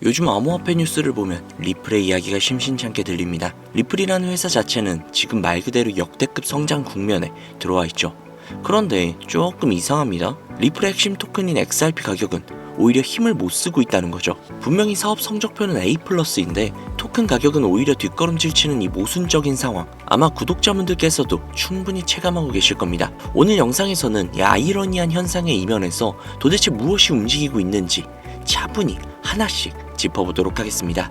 요즘 암호화폐 뉴스를 보면 리플의 이야기가 심심찮게 들립니다. 리플이라는 회사 자체는 지금 말 그대로 역대급 성장 국면에 들어와 있죠. 그런데 조금 이상합니다. 리플의 핵심 토큰인 XRP 가격은 오히려 힘을 못 쓰고 있다는 거죠. 분명히 사업 성적표는 A+인데 토큰 가격은 오히려 뒷걸음질 치는 이 모순적인 상황, 아마 구독자분들께서도 충분히 체감하고 계실 겁니다. 오늘 영상에서는 이 아이러니한 현상에 이면에서 도대체 무엇이 움직이고 있는지 차분히 하나씩 짚어보도록 하겠습니다.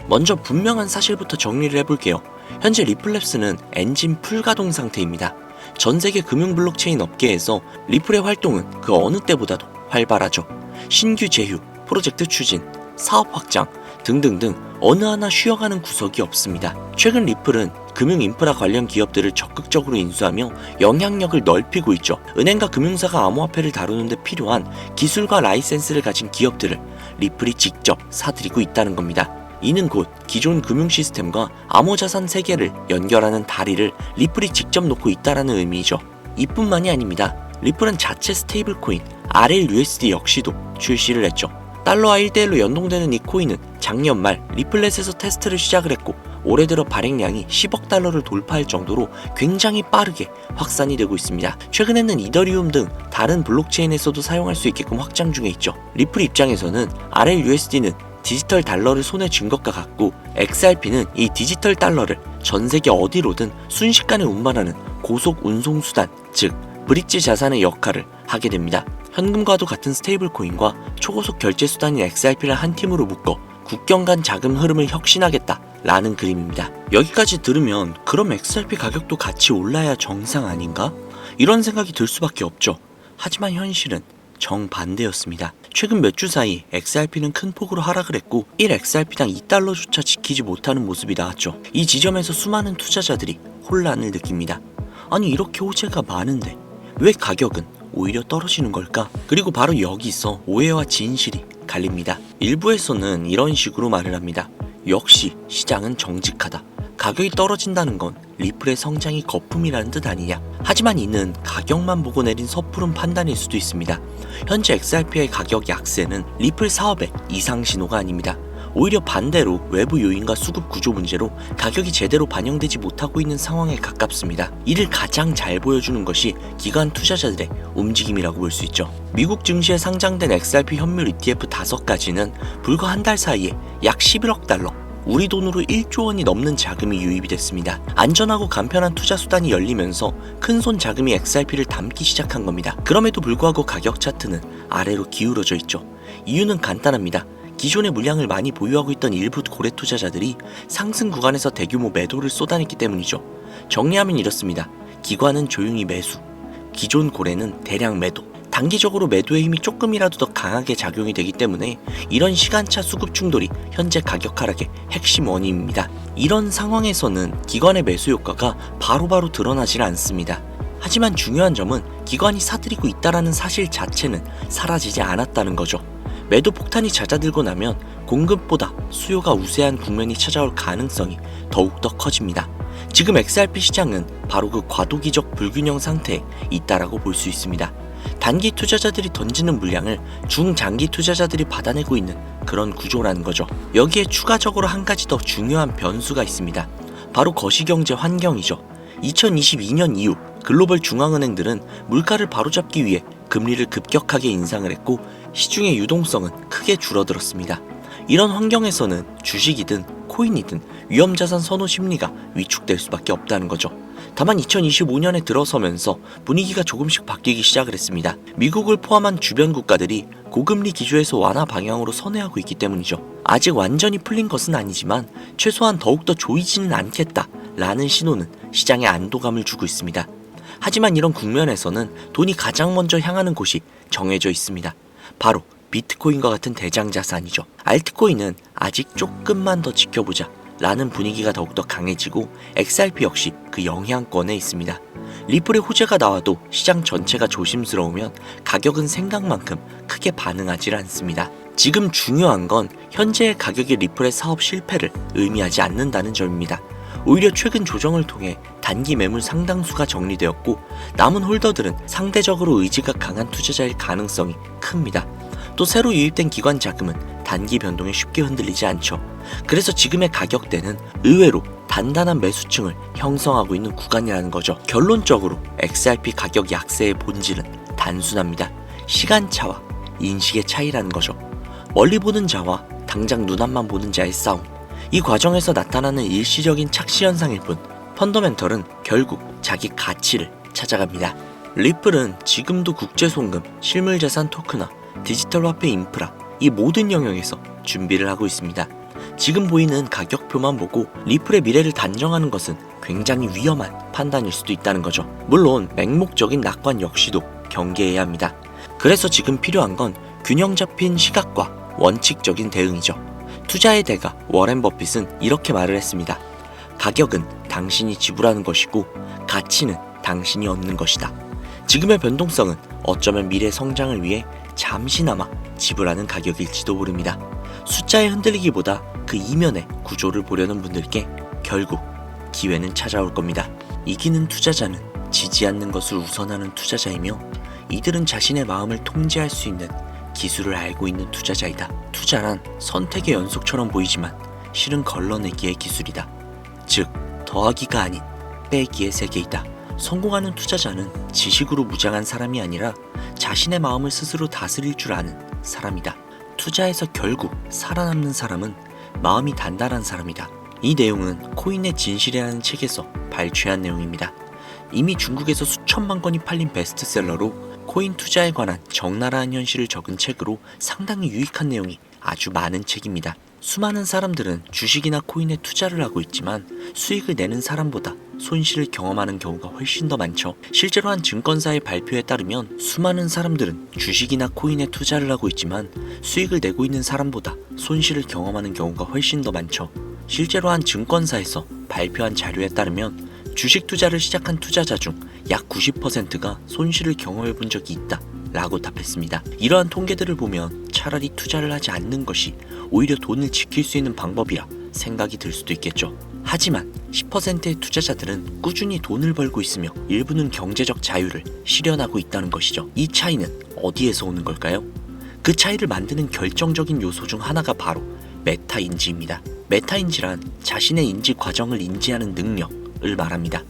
먼저 분명한 사실부터 정리를 해볼게요. 현재 리플랩스는 엔진 풀가동 상태입니다. 전 세계 금융 블록체인 업계에서 리플의 활동은 그 어느 때보다도 활발하죠. 신규 제휴, 프로젝트 추진, 사업 확장 등등등 어느 하나 쉬어가는 구석이 없습니다. 최근 리플은 금융 인프라 관련 기업들을 적극적으로 인수하며 영향력을 넓히고 있죠. 은행과 금융사가 암호화폐를 다루는 데 필요한 기술과 라이센스를 가진 기업들을 리플이 직접 사들이고 있다는 겁니다. 이는 곧 기존 금융 시스템과 암호자산 세계를 연결하는 다리를 리플이 직접 놓고 있다는 의미죠. 이뿐만이 아닙니다. 리플은 자체 스테이블 코인 RLUSD 역시도 출시를 했죠. 달러와 1대1로 연동되는 이 코인은 작년 말 리플렛에서 테스트를 시작을 했고 올해 들어 발행량이 10억 달러를 돌파할 정도로 굉장히 빠르게 확산이 되고 있습니다. 최근에는 이더리움 등 다른 블록체인에서도 사용할 수 있게끔 확장 중에 있죠. 리플 입장에서는 RLUSD는 디지털 달러를 손에 쥔 것과 같고 XRP는 이 디지털 달러를 전 세계 어디로든 순식간에 운반하는 고속 운송 수단, 즉 브릿지 자산의 역할을 하게 됩니다. 현금과도 같은 스테이블 코인과 초고속 결제 수단인 XRP를 한 팀으로 묶어 국경 간 자금 흐름을 혁신하겠다라는 그림입니다. 여기까지 들으면 그럼 XRP 가격도 같이 올라야 정상 아닌가? 이런 생각이 들 수밖에 없죠. 하지만 현실은 정반대였습니다. 최근 몇 주 사이 XRP는 큰 폭으로 하락을 했고 1XRP당 2달러조차 지키지 못하는 모습이 나왔죠. 이 지점에서 수많은 투자자들이 혼란을 느낍니다. 아니 이렇게 호재가 많은데 왜 가격은 오히려 떨어지는 걸까? 그리고 바로 여기서 오해와 진실이 갈립니다. 일부에서는 이런 식으로 말을 합니다. 역시 시장은 정직하다. 가격이 떨어진다는 건 리플의 성장이 거품이라는 뜻 아니냐. 하지만 이는 가격만 보고 내린 섣부른 판단일 수도 있습니다. 현재 XRP의 가격 약세는 리플 사업의 이상 신호가 아닙니다. 오히려 반대로 외부 요인과 수급 구조 문제로 가격이 제대로 반영되지 못하고 있는 상황에 가깝습니다. 이를 가장 잘 보여주는 것이 기관 투자자들의 움직임이라고 볼 수 있죠. 미국 증시에 상장된 XRP 현물 ETF 5가지는 불과 한 달 사이에 약 11억 달러, 우리 돈으로 1조 원이 넘는 자금이 유입이 됐습니다. 안전하고 간편한 투자 수단이 열리면서 큰손 자금이 XRP를 담기 시작한 겁니다. 그럼에도 불구하고 가격 차트는 아래로 기울어져 있죠. 이유는 간단합니다. 기존의 물량을 많이 보유하고 있던 일부 고래 투자자들이 상승 구간에서 대규모 매도를 쏟아냈기 때문이죠. 정리하면 이렇습니다. 기관은 조용히 매수, 기존 고래는 대량 매도. 단기적으로 매도의 힘이 조금이라도 더 강하게 작용이 되기 때문에 이런 시간차 수급 충돌이 현재 가격 하락의 핵심 원인입니다. 이런 상황에서는 기관의 매수 효과가 바로바로 드러나질 않습니다. 하지만 중요한 점은 기관이 사들이고 있다는 사실 자체는 사라지지 않았다는 거죠. 매도 폭탄이 잦아들고 나면 공급보다 수요가 우세한 국면이 찾아올 가능성이 더욱더 커집니다. 지금 XRP 시장은 바로 그 과도기적 불균형 상태에 있다라고 볼 수 있습니다. 단기 투자자들이 던지는 물량을 중장기 투자자들이 받아내고 있는 그런 구조라는 거죠. 여기에 추가적으로 한 가지 더 중요한 변수가 있습니다. 바로 거시경제 환경이죠. 2022년 이후 글로벌 중앙은행들은 물가를 바로잡기 위해 금리를 급격하게 인상을 했고 시중의 유동성은 크게 줄어들었습니다. 이런 환경에서는 주식이든 코인이든 위험자산 선호 심리가 위축될 수밖에 없다는 거죠. 다만 2025년에 들어서면서 분위기가 조금씩 바뀌기 시작을 했습니다. 미국을 포함한 주변 국가들이 고금리 기조에서 완화 방향으로 선회하고 있기 때문이죠. 아직 완전히 풀린 것은 아니지만 최소한 더욱더 조이지는 않겠다라는 신호는 시장에 안도감을 주고 있습니다. 하지만 이런 국면에서는 돈이 가장 먼저 향하는 곳이 정해져 있습니다. 바로 비트코인과 같은 대장 자산이죠. 알트코인은 아직 조금만 더 지켜보자 라는 분위기가 더욱더 강해지고 XRP 역시 그 영향권에 있습니다. 리플의 호재가 나와도 시장 전체가 조심스러우면 가격은 생각만큼 크게 반응하지 않습니다. 지금 중요한 건 현재의 가격이 리플의 사업 실패를 의미하지 않는다는 점입니다. 오히려 최근 조정을 통해 단기 매물 상당수가 정리되었고 남은 홀더들은 상대적으로 의지가 강한 투자자일 가능성이 큽니다. 또 새로 유입된 기관 자금은 단기 변동에 쉽게 흔들리지 않죠. 그래서 지금의 가격대는 의외로 단단한 매수층을 형성하고 있는 구간이라는 거죠. 결론적으로 XRP 가격 약세의 본질은 단순합니다. 시간차와 인식의 차이라는 거죠. 멀리 보는 자와 당장 눈앞만 보는 자의 싸움. 이 과정에서 나타나는 일시적인 착시 현상일 뿐 펀더멘털은 결국 자기 가치를 찾아갑니다. 리플은 지금도 국제송금, 실물자산 토크나 디지털 화폐 인프라 이 모든 영역에서 준비를 하고 있습니다. 지금 보이는 가격표만 보고 리플의 미래를 단정하는 것은 굉장히 위험한 판단일 수도 있다는 거죠. 물론 맹목적인 낙관 역시도 경계해야 합니다. 그래서 지금 필요한 건 균형 잡힌 시각과 원칙적인 대응이죠. 투자의 대가 워렌 버핏은 이렇게 말을 했습니다. 가격은 당신이 지불하는 것이고 가치는 당신이 얻는 것이다. 지금의 변동성은 어쩌면 미래 성장을 위해 잠시나마 지불하는 가격일지도 모릅니다. 숫자에 흔들리기보다 그 이면의 구조를 보려는 분들께 결국 기회는 찾아올 겁니다. 이기는 투자자는 지지 않는 것을 우선하는 투자자이며 이들은 자신의 마음을 통제할 수 있는 기술을 알고 있는 투자자이다. 투자란 선택의 연속처럼 보이지만 실은 걸러내기의 기술이다. 즉, 더하기가 아닌 빼기의 세계이다. 성공하는 투자자는 지식으로 무장한 사람이 아니라 자신의 마음을 스스로 다스릴 줄 아는 사람이다. 투자에서 결국 살아남는 사람은 마음이 단단한 사람이다. 이 내용은 코인의 진실이라는 책에서 발췌한 내용입니다. 이미 중국에서 수천만 권이 팔린 베스트셀러로 코인 투자에 관한 적나라한 현실을 적은 책으로 상당히 유익한 내용이 아주 많은 책입니다. 수많은 사람들은 주식이나 코인에 투자를 하고 있지만 수익을 내는 사람보다 손실을 경험하는 경우가 훨씬 더 많죠. 실제로 한 증권사의 발표에 따르면 수많은 사람들은 주식이나 코인에 투자를 하고 있지만 수익을 내고 있는 사람보다 손실을 경험하는 경우가 훨씬 더 많죠. 실제로 한 증권사에서 발표한 자료에 따르면 주식 투자를 시작한 투자자 중 약 90%가 손실을 경험해 본 적이 있다 라고 답했습니다. 이러한 통계들을 보면 차라리 투자를 하지 않는 것이 오히려 돈을 지킬 수 있는 방법이라 생각이 들 수도 있겠죠. 하지만 10%의 투자자들은 꾸준히 돈을 벌고 있으며 일부는 경제적 자유를 실현하고 있다는 것이죠. 이 차이는 어디에서 오는 걸까요? 그 차이를 만드는 결정적인 요소 중 하나가 바로 메타인지입니다. 메타인지란 자신의 인지 과정을 인지하는 능력을 말합니다.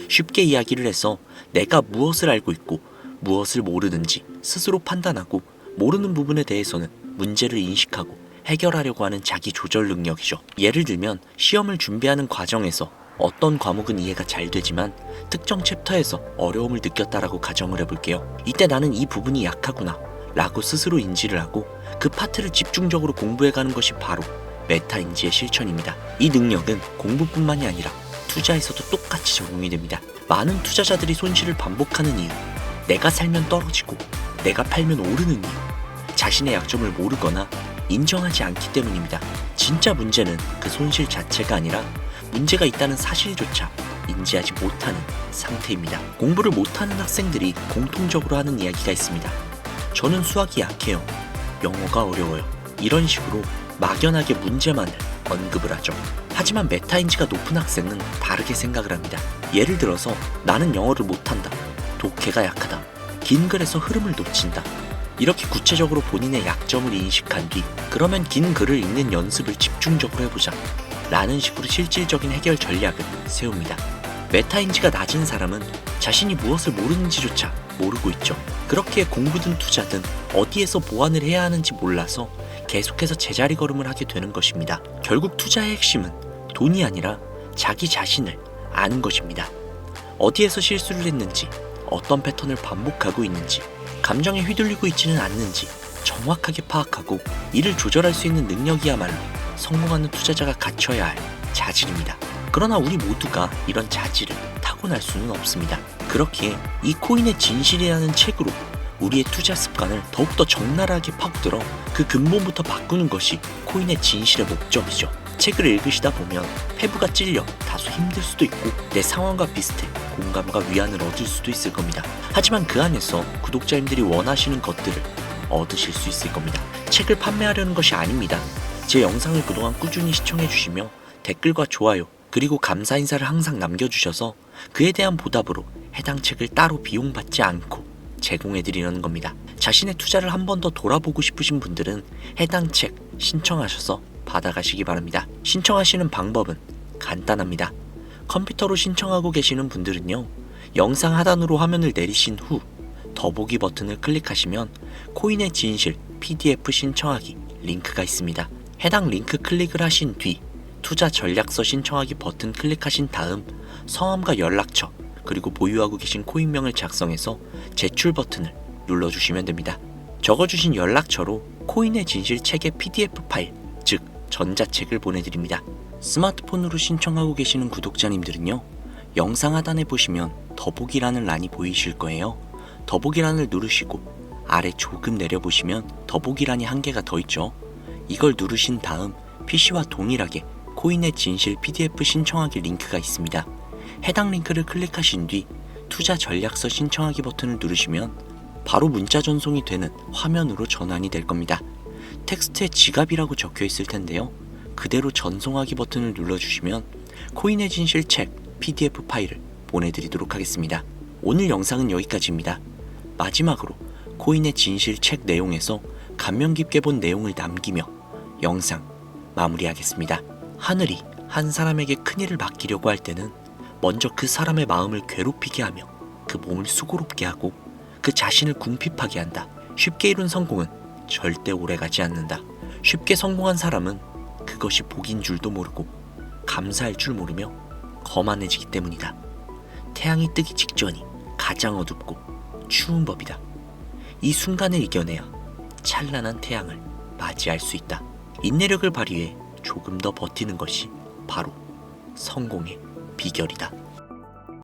쉽게 이야기를 해서 내가 무엇을 알고 있고 무엇을 모르는지 스스로 판단하고 모르는 부분에 대해서는 문제를 인식하고 해결하려고 하는 자기 조절 능력이죠. 예를 들면 시험을 준비하는 과정에서 어떤 과목은 이해가 잘 되지만 특정 챕터에서 어려움을 느꼈다라고 가정을 해볼게요. 이때 나는 이 부분이 약하구나 라고 스스로 인지를 하고 그 파트를 집중적으로 공부해가는 것이 바로 메타인지의 실천입니다. 이 능력은 공부뿐만이 아니라 투자에서도 똑같이 적용이 됩니다. 많은 투자자들이 손실을 반복하는 이유, 내가 살면 떨어지고 내가 팔면 오르는 이유, 자신의 약점을 모르거나 인정하지 않기 때문입니다. 진짜 문제는 그 손실 자체가 아니라 문제가 있다는 사실조차 인지하지 못하는 상태입니다. 공부를 못하는 학생들이 공통적으로 하는 이야기가 있습니다. 저는 수학이 약해요. 영어가 어려워요. 이런 식으로 막연하게 문제만을 언급을 하죠. 하지만 메타인지가 높은 학생은 다르게 생각을 합니다. 예를 들어서 나는 영어를 못한다. 독해가 약하다. 긴 글에서 흐름을 놓친다. 이렇게 구체적으로 본인의 약점을 인식한 뒤 그러면 긴 글을 읽는 연습을 집중적으로 해보자 라는 식으로 실질적인 해결 전략을 세웁니다. 메타인지가 낮은 사람은 자신이 무엇을 모르는지조차 모르고 있죠. 그렇게 공부든 투자든 어디에서 보완을 해야 하는지 몰라서 계속해서 제자리 걸음을 하게 되는 것입니다. 결국 투자의 핵심은 돈이 아니라 자기 자신을 아는 것입니다. 어디에서 실수를 했는지, 어떤 패턴을 반복하고 있는지, 감정에 휘둘리고 있지는 않는지 정확하게 파악하고 이를 조절할 수 있는 능력이야말로 성공하는 투자자가 갖춰야 할 자질입니다. 그러나 우리 모두가 이런 자질을 타고날 수는 없습니다. 그렇기에 이 코인의 진실이라는 책으로 우리의 투자 습관을 더욱더 적나라하게 파고들어 그 근본부터 바꾸는 것이 코인의 진실의 목적이죠. 책을 읽으시다 보면 패부가 찔려 다소 힘들 수도 있고 내 상황과 비슷해 공감과 위안을 얻을 수도 있을 겁니다. 하지만 그 안에서 구독자님들이 원하시는 것들을 얻으실 수 있을 겁니다. 책을 판매하려는 것이 아닙니다. 제 영상을 그동안 꾸준히 시청해주시며 댓글과 좋아요 그리고 감사 인사를 항상 남겨주셔서 그에 대한 보답으로 해당 책을 따로 비용받지 않고 제공해드리려는 겁니다. 자신의 투자를 한 번 더 돌아보고 싶으신 분들은 해당 책 신청하셔서 받아가시기 바랍니다. 신청하시는 방법은 간단합니다. 컴퓨터로 신청하고 계시는 분들은요, 영상 하단으로 화면을 내리신 후 더보기 버튼을 클릭하시면 코인의 진실 PDF 신청하기 링크가 있습니다. 해당 링크 클릭을 하신 뒤 투자 전략서 신청하기 버튼 클릭하신 다음 성함과 연락처 그리고 보유하고 계신 코인명을 작성해서 제출 버튼을 눌러주시면 됩니다. 적어주신 연락처로 코인의 진실 책의 PDF 파일, 즉 전자책을 보내드립니다. 스마트폰으로 신청하고 계시는 구독자님들은요, 영상 하단에 보시면 더보기라는 란이 보이실 거예요. 더보기란을 누르시고 아래 조금 내려보시면 더보기란이 한 개가 더 있죠. 이걸 누르신 다음 PC와 동일하게 코인의 진실 PDF 신청하기 링크가 있습니다. 해당 링크를 클릭하신 뒤 투자 전략서 신청하기 버튼을 누르시면 바로 문자 전송이 되는 화면으로 전환이 될 겁니다. 텍스트에 지갑이라고 적혀 있을 텐데요. 그대로 전송하기 버튼을 눌러주시면 코인의 진실 책 PDF 파일을 보내드리도록 하겠습니다. 오늘 영상은 여기까지입니다. 마지막으로 코인의 진실 책 내용에서 감명 깊게 본 내용을 남기며 영상 마무리하겠습니다. 하늘이 한 사람에게 큰일을 맡기려고 할 때는 먼저 그 사람의 마음을 괴롭히게 하며 그 몸을 수고롭게 하고 그 자신을 궁핍하게 한다. 쉽게 이룬 성공은 절대 오래가지 않는다. 쉽게 성공한 사람은 그것이 복인 줄도 모르고 감사할 줄 모르며 거만해지기 때문이다. 태양이 뜨기 직전이 가장 어둡고 추운 법이다. 이 순간을 이겨내야 찬란한 태양을 맞이할 수 있다. 인내력을 발휘해 조금 더 버티는 것이 바로 성공의 비결이다.